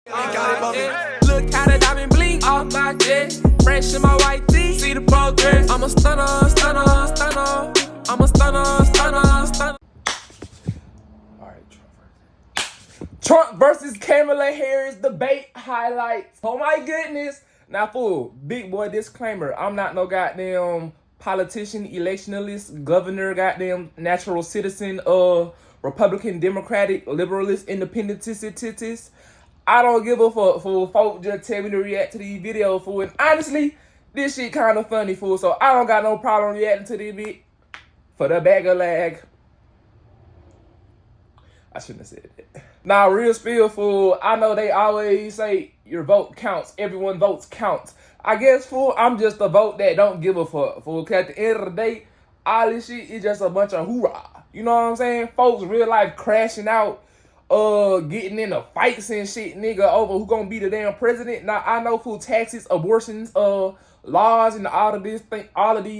Look how the diamond blink off my jet. Fresh in my white tee. See the progress. I'm a stunner, stunner, stunner. I'm a stunner, stunner, stunner. Alright, Trump versus Kamala Harris debate highlights. Oh my goodness. Now, fool, big boy disclaimer. I'm not no goddamn politician, electionalist, governor, goddamn natural citizen, Republican, Democratic, liberalist, independentist. I don't give a fuck, fool. Folk just tell me to react to these videos, fool. And honestly, this shit kind of funny, fool. So I don't got no problem reacting to this bit for the bag of lag. I shouldn't have said that. Now, real spill, fool. I know they always say your vote counts. Everyone votes counts. I guess, fool, I'm just a vote that don't give a fuck, fool. Because at the end of the day, all this shit is just a bunch of hoorah. You know what I'm saying? Folks real life crashing out, getting into fights and shit, nigga, over who gonna be the damn president. Now, I know, fool, taxes, abortions, laws, and all of these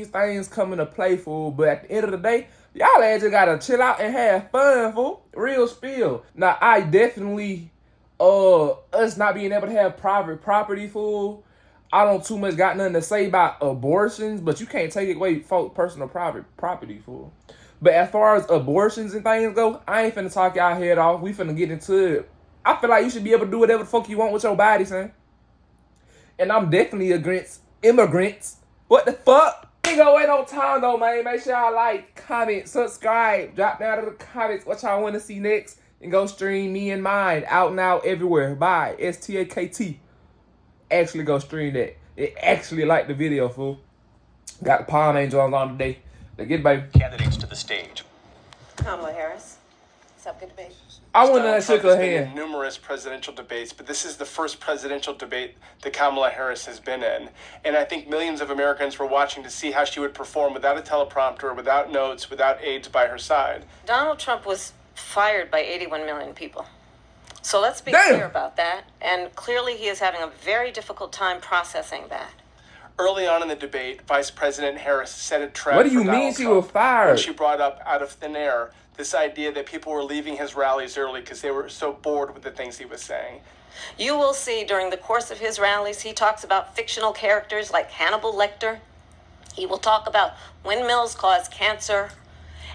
things come into play, fool. But at the end of the day, y'all just gotta chill out and have fun, fool. Real spill. Now, I definitely, us not being able to have private property, fool, I don't too much got nothing to say about abortions, but you can't take away folk personal private property, fool. But as far as abortions and things go, I ain't finna talk y'all head off. We finna get into it. I feel like you should be able to do whatever the fuck you want with your body, son. And I'm definitely against immigrants. What the fuck? Ain't gonna wait no time though, man. Make sure y'all like, comment, subscribe. Drop down in the comments what y'all want to see next. And go stream me and mine out now everywhere. Bye. STAKT. Actually go stream that. It actually liked the video, fool. Got the Palm Angels on today. They get baby. Candidates to the stage. Kamala Harris. What's up, good debate? I want to shake her hand. Numerous presidential debates, but this is the first presidential debate that Kamala Harris has been in. And I think millions of Americans were watching to see how she would perform without a teleprompter, without notes, without aides by her side. Donald Trump was fired by 81 million people. So let's be clear about that. And clearly he is having a very difficult time processing that. Early on in the debate, Vice President Harris set a trap. What do you mean she was fired? When she brought up out of thin air this idea that people were leaving his rallies early because they were so bored with the things he was saying. You will see during the course of his rallies, he talks about fictional characters like Hannibal Lecter. He will talk about windmills cause cancer.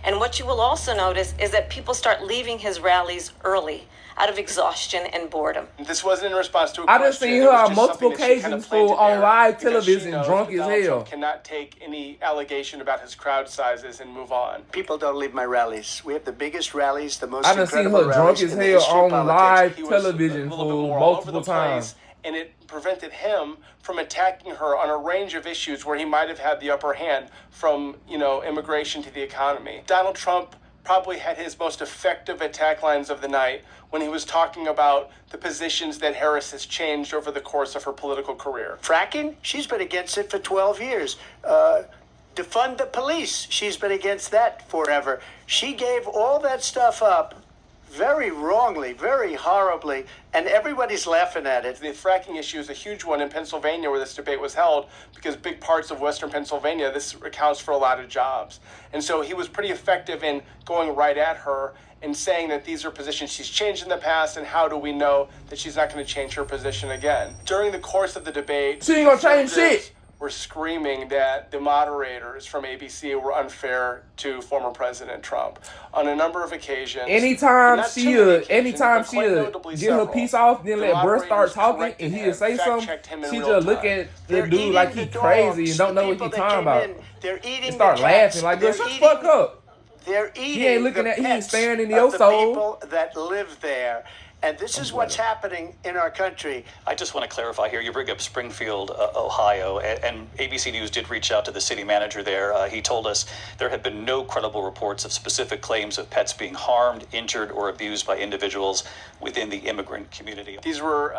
And what you will also notice is that people start leaving his rallies early out of exhaustion and boredom. This wasn't in response to a question. I just seen her on multiple occasions on live television drunk as hell. Cannot take any allegation about his crowd sizes and move on. People don't leave my rallies. We have the biggest rallies, the most I done seen her drunk as hell on live television for multiple times. And it prevented him from attacking her on a range of issues where he might have had the upper hand, from, immigration to the economy. Donald Trump probably had his most effective attack lines of the night when he was talking about the positions that Harris has changed over the course of her political career. Fracking? She's been against it for 12 years. Defund the police? She's been against that forever. She gave all that stuff up very wrongly, very horribly, and everybody's laughing at it. The fracking issue is a huge one in Pennsylvania where this debate was held, because big parts of western Pennsylvania, this accounts for a lot of jobs. And so he was pretty effective in going right at her and saying that these are positions she's changed in the past, and how do we know that she's not going to change her position again. During the course of the debate, she ain't gonna change shit. Were screaming that the moderators from ABC were unfair to former President Trump on a number of occasions. Anytime she get her piece off, then let Burr start talking and he'll say something, she just look at the dude like he crazy and don't know what he's talking about. And start laughing like, shut the fuck up. They're eating he ain't looking at, he ain't staring into your soul. The people that live there. And this is what's happening in our country. I just want to clarify here. You bring up Springfield, Ohio, and ABC News did reach out to the city manager there. He told us there have been no credible reports of specific claims of pets being harmed, injured, or abused by individuals within the immigrant community. These were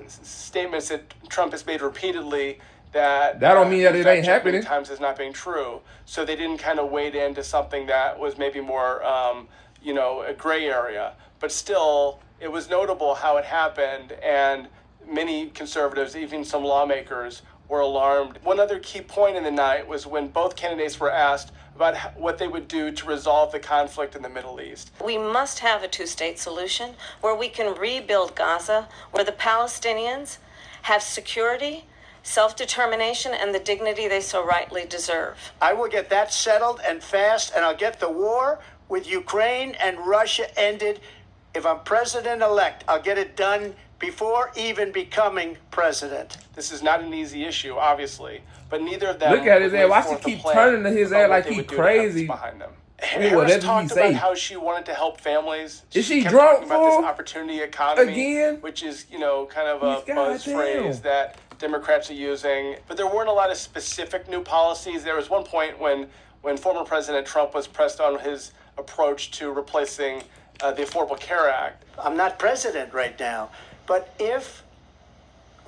statements that Trump has made repeatedly that don't mean that it ain't happening. Times as not being true. So they didn't kind of wade into something that was maybe more, a gray area. But still, it was notable how it happened, and many conservatives, even some lawmakers, were alarmed. One other key point in the night was when both candidates were asked about what they would do to resolve the conflict in the Middle East. We must have a two-state solution where we can rebuild Gaza, where the Palestinians have security, self-determination, and the dignity they so rightly deserve. I will get that settled and fast, and I'll get the war with Ukraine and Russia ended. If I'm president-elect, I'll get it done before even becoming president. This is not an easy issue, obviously, but neither of them. Look at his would ass. lay Why she forth a keep plan turning to his about ass what like they he would do to have crazy? this behind them. whatever Harris he talked say. about how she wanted to help families. Is she kept drunk, talking about this fool? opportunity economy Again? which is, kind of a He's buzz goddamn. phrase that Democrats are using. But there weren't a lot of specific new policies. There was one point when former President Trump was pressed on his approach to replacing the Affordable Care Act. I'm not president right now, but if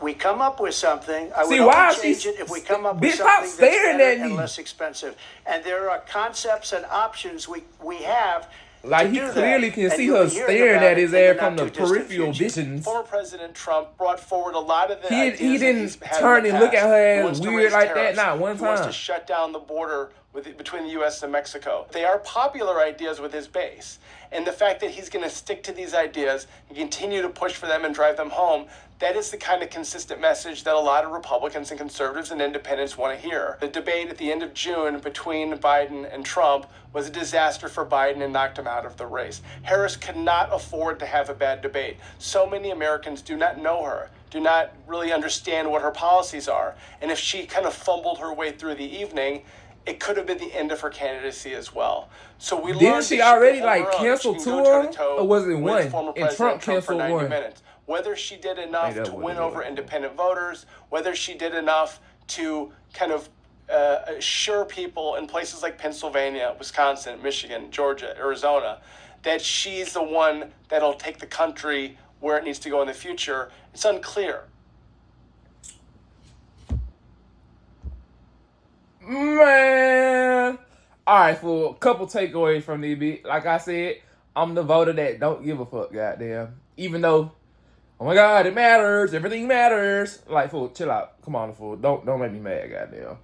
we come up with something, I would why only is change she- it if we come up Bitch, with stop something that's staring better at me. and less expensive. And there are concepts and options we have Like, to he do that. clearly can And see you'll her be hearing staring about at it his in the ass from the not-too-distant peripheral future. visions. Former President Trump brought forward a lot of the He ideas that didn't he's had turn in the and look past. at her He ass wants to weird raise like that, tariffs. not one He wants time. to shut down the border between the U.S. and Mexico. They are popular ideas with his base. And the fact that he's going to stick to these ideas and continue to push for them and drive them home, that is the kind of consistent message that a lot of Republicans and conservatives and independents want to hear. The debate at the end of June between Biden and Trump was a disaster for Biden and knocked him out of the race. Harris could not afford to have a bad debate. So many Americans do not know her, do not really understand what her policies are. And if she kind of fumbled her way through the evening, it could have been the end of her candidacy as well. So we Didn't learned she that already, can hold like, her own. cancel She can go tour? toe-to-toe Or was it with one? former And President Trump for canceled 90 one. minutes. Whether she did enough Made up to what win it over was. independent voters, whether she did enough to kind of assure people in places like Pennsylvania, Wisconsin, Michigan, Georgia, Arizona, that she's the one that'll take the country where it needs to go in the future, it's unclear. Man. Alright, for a couple takeaways from the bit. Like I said, I'm the voter that don't give a fuck, goddamn. Even though, oh my god, it matters. Everything matters. Like, fool, chill out. Come on, fool. Don't make me mad, goddamn.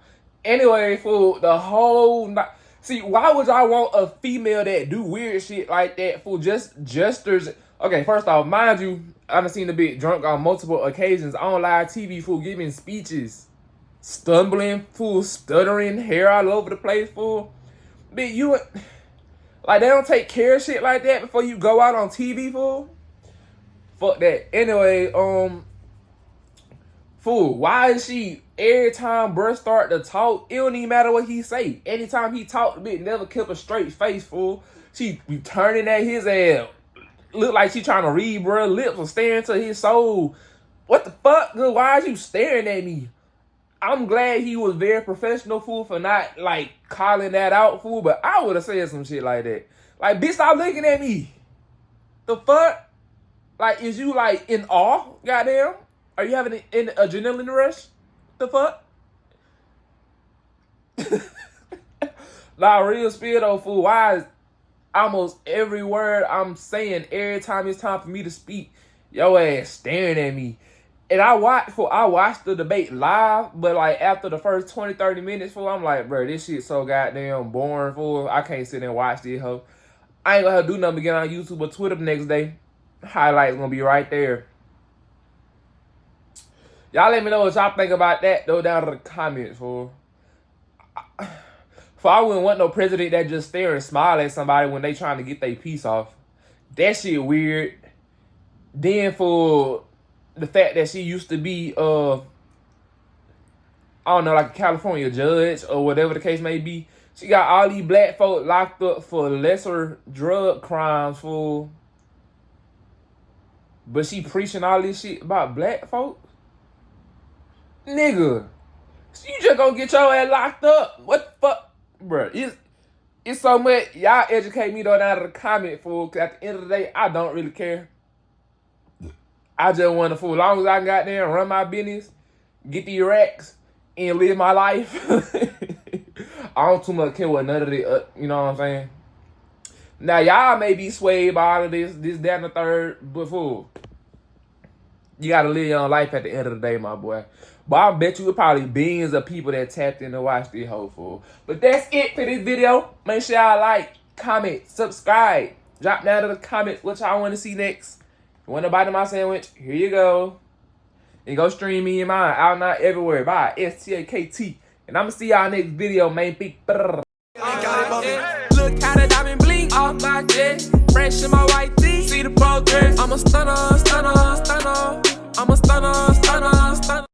Anyway, fool, the whole see, why would y'all want a female that do weird shit like that, fool? Just gestures. Okay, first off, mind you, I done seen the bit drunk on multiple occasions on live TV, fool, giving speeches. Stumbling, fool, stuttering, hair all over the place, fool. Bitch, you like, they don't take care of shit like that before you go out on TV, fool. Fuck that. Anyway, fool, why is she every time bruh start to talk, it don't even matter what he say. Anytime he talk, the bitch never kept a straight face, fool. She be turning at his ass. Look like she trying to read bruh lips or staring to his soul. What the fuck, girl? Why is you staring at me? I'm glad he was very professional, fool, for not, like, calling that out, fool, but I would have said some shit like that. Like, bitch, stop looking at me. The fuck? Like, is you, like, in awe? Goddamn? Are you having an adrenaline rush? The fuck? Nah, real spill, though, fool. Why is almost every word I'm saying every time it's time for me to speak, your ass staring at me? And I watched the debate live, but like after the first 20, 30 minutes, fool, I'm like, bro, this shit so goddamn boring, fool. I can't sit and watch this, hoe. I ain't gonna have to do nothing but get on YouTube or Twitter the next day. Highlights gonna be right there. Y'all let me know what y'all think about that, though, down in the comments, fool. For I wouldn't want no president that just stare and smile at somebody when they trying to get their piece off. That shit weird. Then for the fact that she used to be, I don't know, like a California judge or whatever the case may be. She got all these black folk locked up for lesser drug crimes, fool. But she preaching all this shit about black folk? Nigga, you just gonna get your ass locked up. What the fuck? Bruh, it's so much. Y'all educate me, though, down in the comment, fool. Because at the end of the day, I don't really care. I just want to, fool, as long as I got there and run my business, get the racks, and live my life. I don't too much care what none of it, you know what I'm saying? Now, y'all may be swayed by all of this, that, and the third, but fool, You gotta live your own life at the end of the day, my boy. But I bet you probably billions of people that tapped in to watch this whole fool. But that's it for this video. Make sure y'all like, comment, subscribe. Drop down in the comments what y'all want to see next. You want to bite my sandwich? Here you go. And go stream me and mine. Out now everywhere. Bye. STAKT. And I'm going to see y'all next video, man. Big brr. Look how the diamond blink off my chest. Fresh in my white tee. See the progress. I'm a stunner, stunner, stunner. I'm a stunner, stunner, stunner.